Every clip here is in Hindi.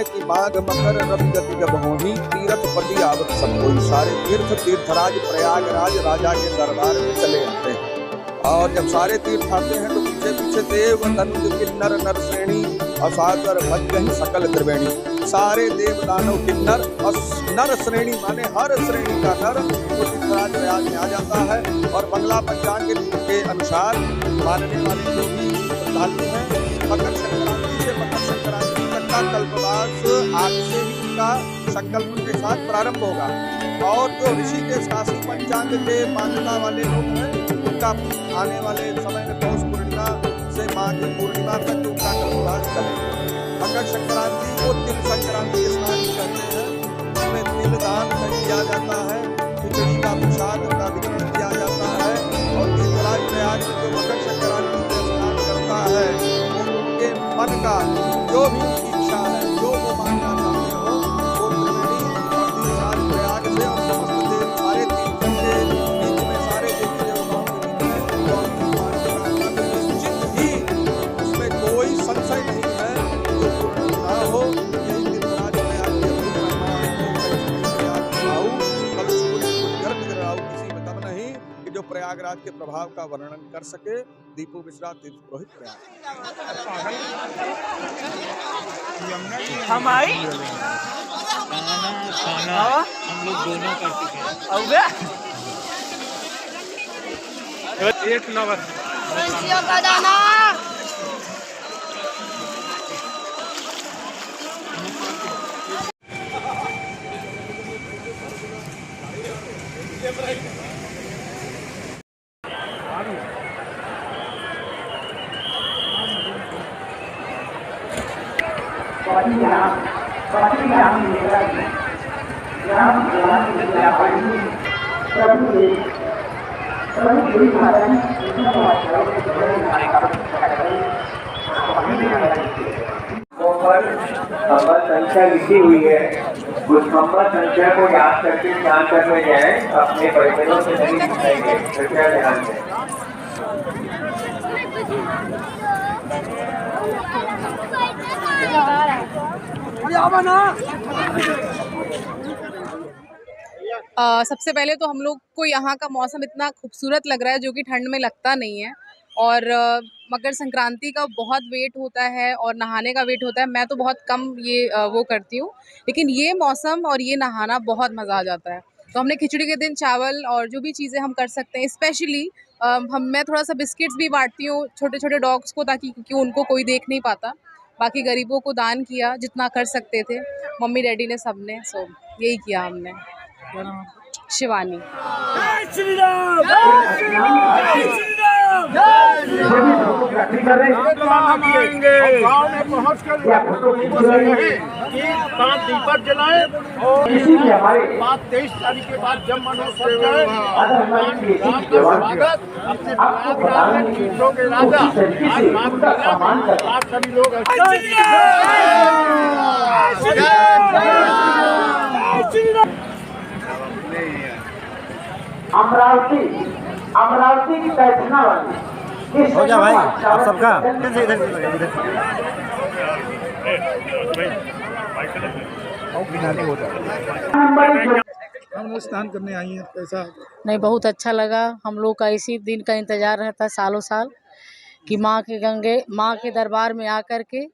है कि माघ मकर रवि गति जब होही, तीरथ पति आवत सब कोई। सारे तीर्थराज प्रयागराज राजा के दरबार में चले आते हैं। और जब सारे तीर्थ आते हैं तो पीछे पीछे देव दनुज किन्नर नर श्रेणी असागर भजहि सकल त्रिवेणी। सारे देव दानव किन्नर और नर श्रेणी माने हर श्रेणी का नर तो तीर्थराज प्रयाग में आ जाता है। और बंगला पंचांग के अनुसार मानने वाले जो भी श्रद्धालु हैं, मकर संक्रांति से मकर संक्रांति तक का कल्पवास आज से ही उनका संकल्प के साथ प्रारंभ होगा। और जो ऋषिकेश काशी पंचांग के मान्यता वाले लोग हैं, उनका आने वाले समय में पौष पूर्णिमा से माघ पूर्णिमा तक उनका कल्पवास चलेगा। मकर संक्रांति को तिल संक्रांति स्नान कहते हैं। इसमें तिल दान किया जाता है, खिचड़ी का प्रसाद का वितरण किया जाता है। और तीर्थराज प्रयाग में जो मकर संक्रांति में स्नान करता है वो उनके मन का जो भी इच्छा है, जो वो मांगना चाहते हो, वो त्रिवेणी और तीर्थराज प्रयाग से और समस्त देव सारे तीर्थों के बीच में सारे देवी देवताओं के बीच में और निश्चित ही उसमें कोई संशय नहीं है जो पूर्ण ना हो। यही तीर्थराज प्रयाग के किसी में दम नहीं कि जो प्रयागराज के प्रभाव का वर्णन कर सके। दीपू मिश्रा, तीर्थ पुरोहित, प्रयाग। हम आई हम लोग दोनों कर चुके हैं। एक नंबर संख्या लिखी हुई है, उस नंबर संख्या को याद करके ध्यान करने जाए, अपने परिजनों से नहीं दिखाएंगे। कृपया ध्यान दें। सबसे पहले तो हम लोग को यहाँ का मौसम इतना खूबसूरत लग रहा है जो कि ठंड में लगता नहीं है। और मकर संक्रांति का बहुत वेट होता है और नहाने का वेट होता है। मैं तो बहुत कम ये वो करती हूँ, लेकिन ये मौसम और ये नहाना बहुत मज़ा आ जाता है। तो हमने खिचड़ी के दिन चावल और जो भी चीज़ें हम कर सकते हैं, स्पेशली मैं थोड़ा सा बिस्किट्स भी बांटती हूँ छोटे छोटे डॉग्स को, ताकि क्योंकि उनको कोई देख नहीं पाता। बाकी गरीबों को दान किया जितना कर सकते थे, मम्मी डैडी ने, सब ने। सो यही किया हमने। शिवानी। दीपक जलाए और 23 तारीख के बाद जब मन हो सब जाए अपने चीजों के राजा आज सभी लोग अमरावती की पैठना वाली हो गया भाई आप सबका। हम स्नान करने आई हैं, कैसा? नहीं, बहुत अच्छा लगा। हम लोग का इसी दिन का इंतजार रहता है सालों साल कि माँ के दरबार में आकर के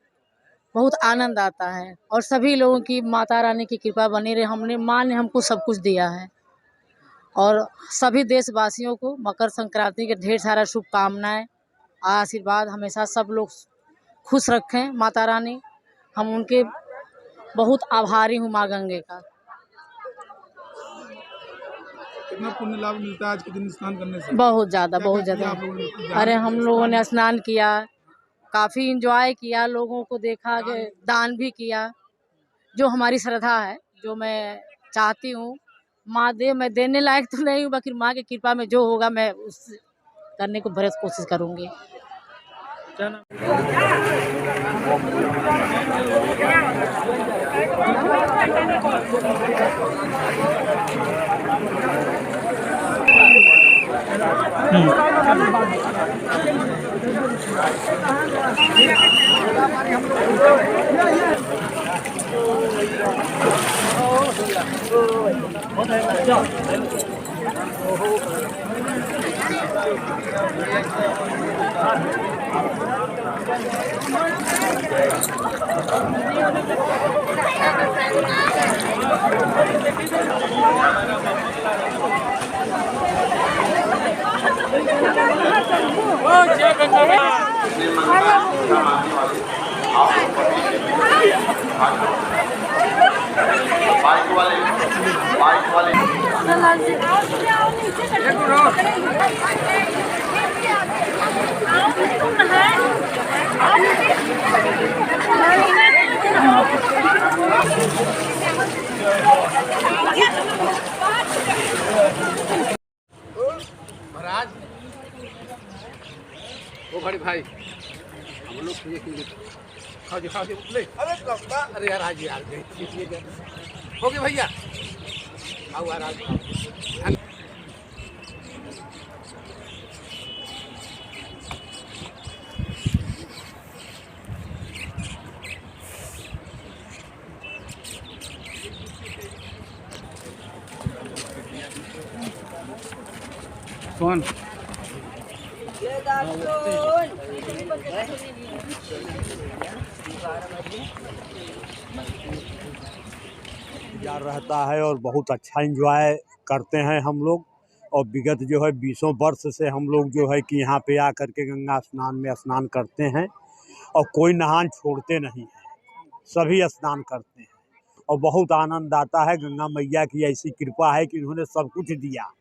बहुत आनंद आता है। और सभी लोगों की माता रानी की कृपा बनी रहे। माँ ने हमको सब कुछ दिया है। और सभी देशवासियों को मकर संक्रांति के ढेर सारा शुभकामनाएं, आशीर्वाद हमेशा सब लोग खुश रखें माता रानी। हम उनके बहुत आभारी हूँ माँ गंगे का। कितना पुण्य लाभ मिलता है आज के दिन स्नान करने से? बहुत ज़्यादा, बहुत ज़्यादा। अरे हम लोगों ने स्नान किया, काफ़ी एंजॉय किया, लोगों को देखा, दान भी किया। जो हमारी श्रद्धा है, जो मैं चाहती हूँ माँ दे। मैं देने लायक तो नहीं हूँ, बाकी माँ की कृपा में जो होगा मैं उस करने को भरस कोशिश करूँगी। महाराज ओ बड़े भाई हम लोग खाओ जी ले अरे यार आज यार हो गए भैया आओ यार आज कौन यार रहता है और बहुत अच्छा एंजॉय करते हैं हम लोग। और विगत जो है 20 वर्ष से हम लोग जो है कि यहाँ पे आकर के गंगा स्नान में स्नान करते हैं और कोई नहान छोड़ते नहीं है, सभी स्नान करते हैं और बहुत आनंद आता है। गंगा मैया की ऐसी कृपा है कि उन्होंने सब कुछ दिया।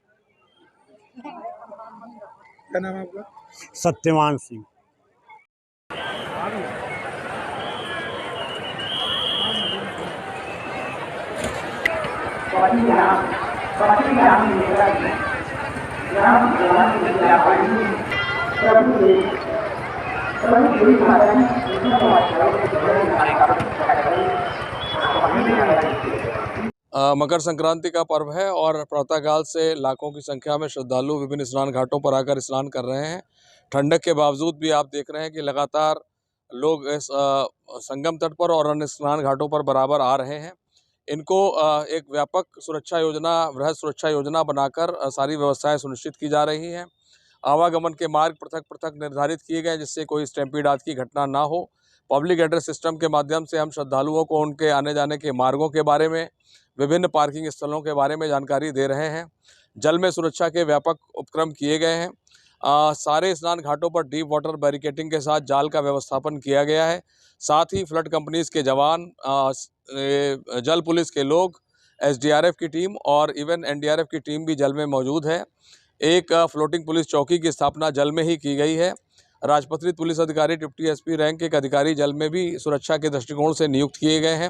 क्या नाम है आपका? सत्यवान सिंह। मकर संक्रांति का पर्व है और प्रातःकाल से लाखों की संख्या में श्रद्धालु विभिन्न स्नान घाटों पर आकर स्नान कर रहे हैं। ठंडक के बावजूद भी आप देख रहे हैं कि लगातार लोग इस संगम तट पर और अन्य स्नान घाटों पर बराबर आ रहे हैं। इनको एक व्यापक सुरक्षा योजना, वृहद सुरक्षा योजना बनाकर सारी व्यवस्थाएं सुनिश्चित की जा रही हैं। आवागमन के मार्ग पृथक पृथक निर्धारित किए गए जिससे कोई स्टैम्पीड आदि की घटना ना हो। पब्लिक एड्रेस सिस्टम के माध्यम से हम श्रद्धालुओं को उनके आने जाने के मार्गों के बारे में, विभिन्न पार्किंग स्थलों के बारे में जानकारी दे रहे हैं। जल में सुरक्षा के व्यापक उपक्रम किए गए हैं। सारे स्नान घाटों पर डीप वाटर बैरिकेटिंग के साथ जाल का व्यवस्थापन किया गया है। साथ ही फ्लड कंपनीज के जवान, जल पुलिस के लोग, एसडीआरएफ की टीम और इवन एनडीआरएफ की टीम भी जल में मौजूद है। एक फ्लोटिंग पुलिस चौकी की स्थापना जल में ही की गई है। राजपत्रित पुलिस अधिकारी, डिप्टी एसपी रैंक के एक अधिकारी जल में भी सुरक्षा के दृष्टिकोण से नियुक्त किए गए हैं।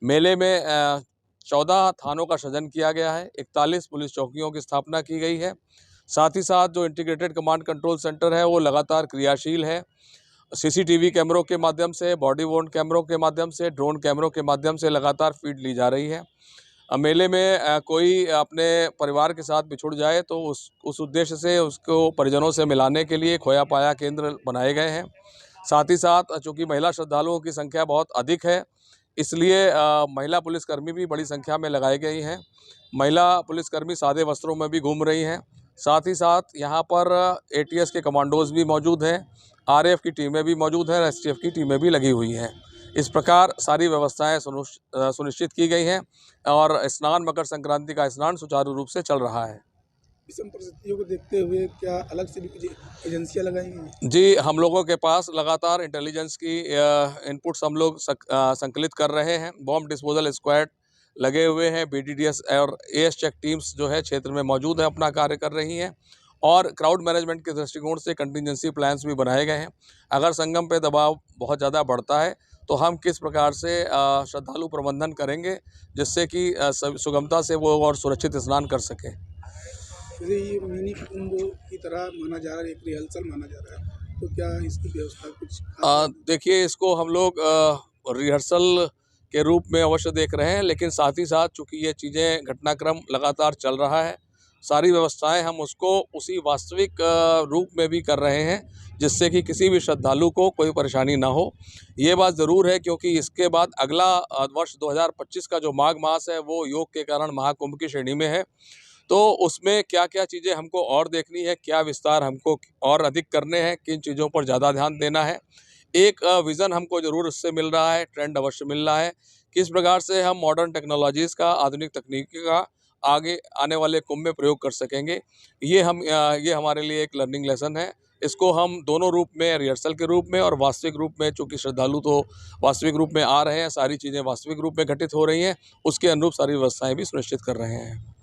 मेले में 14 थानों का सृजन किया गया है। 41 पुलिस चौकियों की स्थापना की गई है। साथ ही साथ जो इंटीग्रेटेड कमांड कंट्रोल सेंटर है वो लगातार क्रियाशील है। सीसीटीवी कैमरों के माध्यम से, बॉडी वॉर्न कैमरों के माध्यम से, ड्रोन कैमरों के माध्यम से लगातार फीड ली जा रही है। मेले में कोई अपने परिवार के साथ बिछुड़ जाए तो उस उद्देश्य से उसको परिजनों से मिलाने के लिए खोया पाया केंद्र बनाए गए हैं। साथ ही साथ चूँकि महिला श्रद्धालुओं की संख्या बहुत अधिक है, इसलिए महिला पुलिसकर्मी भी बड़ी संख्या में लगाई गई हैं। महिला पुलिसकर्मी सादे वस्त्रों में भी घूम रही हैं। साथ ही साथ यहाँ पर एटीएस के कमांडोज भी मौजूद हैं, आरएएफ की टीमें भी मौजूद हैं, एसटीएफ की टीमें भी लगी हुई हैं। इस प्रकार सारी व्यवस्थाएं सुनिश्चित की गई हैं और स्नान, मकर संक्रांति का स्नान सुचारू रूप से चल रहा है। विषम परिस्थितियों को देखते हुए क्या अलग से भी कुछ एजेंसियां लगाई हैं? जी, हम लोगों के पास लगातार इंटेलिजेंस की इनपुट्स हम लोग संकलित कर रहे हैं। बॉम्ब डिस्पोजल स्क्वाड लगे हुए हैं। बीडीडीएस और एएस चेक टीम्स जो है क्षेत्र में मौजूद है, अपना कार्य कर रही हैं और क्राउड मैनेजमेंट के दृष्टिकोण से कंटिजेंसी प्लान्स भी बनाए गए हैं। अगर संगम पे दबाव बहुत ज़्यादा बढ़ता है तो हम किस प्रकार से श्रद्धालु प्रबंधन करेंगे जिससे कि सुगमता से वो और सुरक्षित स्नान कर सकें। ये मिनी कुंभ की तरह माना जा रहा है, एक रिहर्सल माना जा रहा है, तो क्या इसकी व्यवस्था कुछ? देखिए, इसको हम लोग रिहर्सल के रूप में अवश्य देख रहे हैं, लेकिन साथ ही साथ चूँकि ये चीज़ें, घटनाक्रम लगातार चल रहा है सारी व्यवस्थाएं हम उसको उसी वास्तविक रूप में भी कर रहे हैं, जिससे कि किसी भी श्रद्धालु को कोई परेशानी ना हो। ये बात ज़रूर है, क्योंकि इसके बाद अगला वर्ष 2025 का जो माघ मास है वो योग के कारण महाकुंभ की श्रेणी में है। तो उसमें क्या क्या चीज़ें हमको और देखनी है, क्या विस्तार हमको और अधिक करने हैं, किन चीज़ों पर ज़्यादा ध्यान देना है। एक विज़न हमको ज़रूर उससे मिल रहा है, ट्रेंड अवश्य मिल रहा है, किस प्रकार से हम मॉडर्न टेक्नोलॉजीज़ का, आधुनिक तकनीकी का आगे आने वाले कुंभ में प्रयोग कर सकेंगे। ये हमारे लिए एक लर्निंग लेसन है। इसको हम दोनों रूप में, रिहर्सल के रूप में और वास्तविक रूप में, चूँकि श्रद्धालु तो वास्तविक रूप में आ रहे हैं, सारी चीज़ें वास्तविक रूप में घटित हो रही हैं, उसके अनुरूप सारी व्यवस्थाएँ भी सुनिश्चित कर रहे हैं।